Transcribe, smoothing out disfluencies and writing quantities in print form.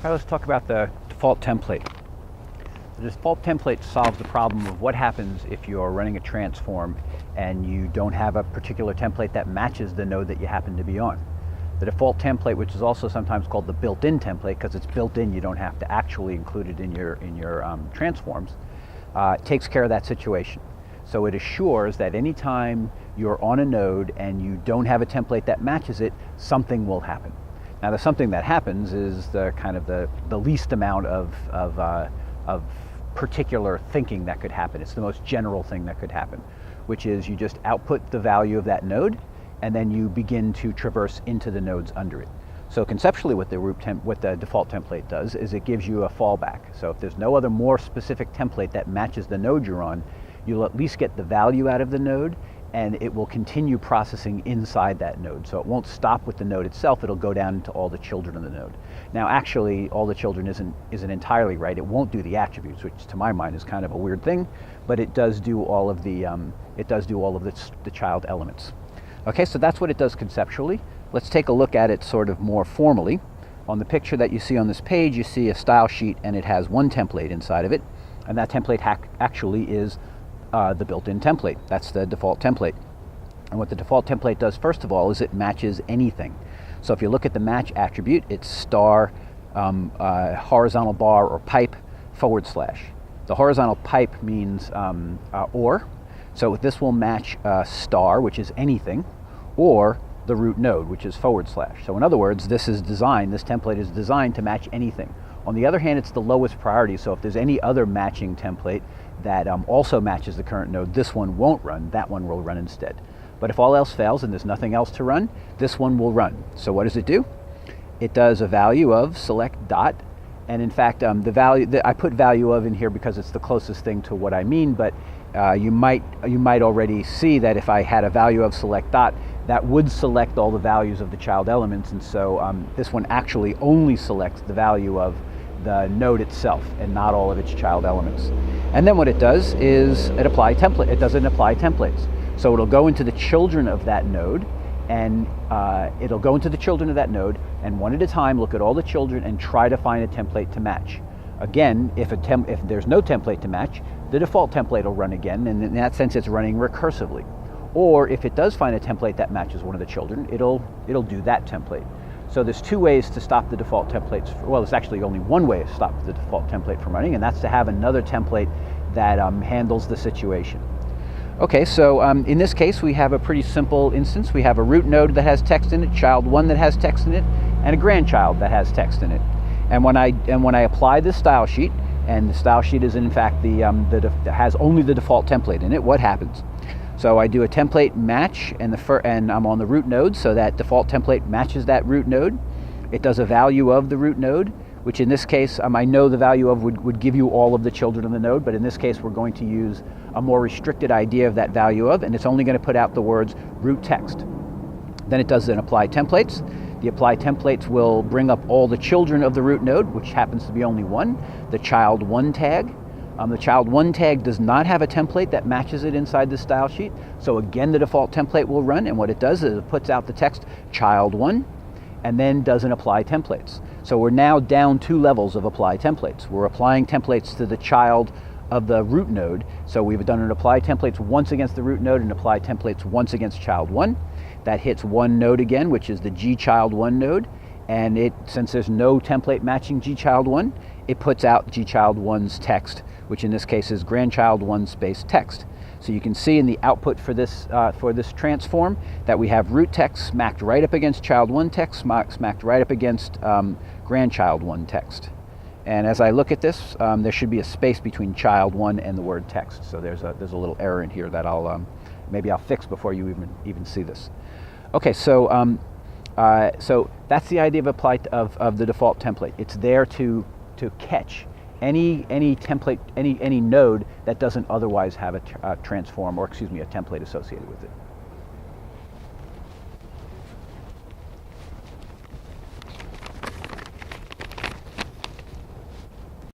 All right, let's talk about the default template. The default template solves the problem of what happens if you're running a transform and you don't have a particular template that matches the node that you happen to be on. The default template, which is also sometimes called the built-in template because it's built in, you don't have to actually include it in your transforms, takes care of that situation. So it assures that anytime you're on a node and you don't have a template that matches it, something will happen. Now, the something that happens is the kind of the least amount of particular thinking that could happen. It's the most general thing that could happen, which is you just output the value of that node, and then you begin to traverse into the nodes under it. So conceptually, what the default template does is it gives you a fallback. So if there's no other more specific template that matches the node you're on, you'll at least get the value out of the node, and it will continue processing inside that node. So it won't stop with the node itself, it'll go down into all the children of the node. Now actually, all the children isn't entirely right. It won't do the attributes, which to my mind is kind of a weird thing, but it does do all of the child elements. Okay, so that's what it does conceptually. Let's take a look at it sort of more formally. On the picture that you see on this page, you see a style sheet, and it has one template inside of it, and that template actually is the built-in template. That's the default template. And what the default template does, first of all, is it matches anything. So if you look at the match attribute, it's star, horizontal bar or pipe, /. The horizontal pipe means or. So this will match star, which is anything, or the root node, which is /. So in other words, this template is designed to match anything. On the other hand, it's the lowest priority, so if there's any other matching template that also matches the current node, this one won't run, that one will run instead. But if all else fails and there's nothing else to run, this one will run. So what does it do? It does a value of select dot, and in fact I put value of in here because it's the closest thing to what I mean, but you might already see that if I had a value of select dot, that would select all the values of the child elements, and so this one actually only selects the value of the node itself and not all of its child elements. And then what it does is it doesn't apply templates. So it'll go into the children of that node, and one at a time look at all the children and try to find a template to match. Again, if there's no template to match, the default template will run again, and in that sense it's running recursively. Or if it does find a template that matches one of the children, it'll do that template. So there's two ways to stop the default templates. Well, there's actually only one way to stop the default template from running, and that's to have another template that handles the situation. Okay, so in this case, we have a pretty simple instance. We have a root node that has text in it, child 1 that has text in it, and a grandchild that has text in it. And when I apply this style sheet, and the style sheet is in fact has only the default template in it, what happens? So I do a template match, and I'm on the root node, so that default template matches that root node. It does a value of the root node, which in this case, I know the value of would give you all of the children of the node, but in this case, we're going to use a more restricted idea of that value of, and it's only going to put out the words root text. Then it does an apply templates. The apply templates will bring up all the children of the root node, which happens to be only one, the child 1 tag. The child 1 tag does not have a template that matches it inside the style sheet. So again, the default template will run, and what it does is it puts out the text child 1 and then does an apply templates. So we're now down 2 levels of apply templates. We're applying templates to the child of the root node. So we've done an apply templates once against the root node and apply templates once against child 1. That hits one node again, which is the G child 1 node. And since there's no template matching G child 1, it puts out G child 1's text, which in this case is grandchild 1 space text. So you can see in the output for this transform that we have root text smacked right up against child 1 text, smacked right up against grandchild 1 text. And as I look at this, there should be a space between child 1 and the word text. So there's a little error in here that maybe I'll fix before you even see this. Okay, so so that's the idea of the default template. It's there to catch any template, any node that doesn't otherwise have a transform, or excuse me, a template associated with it.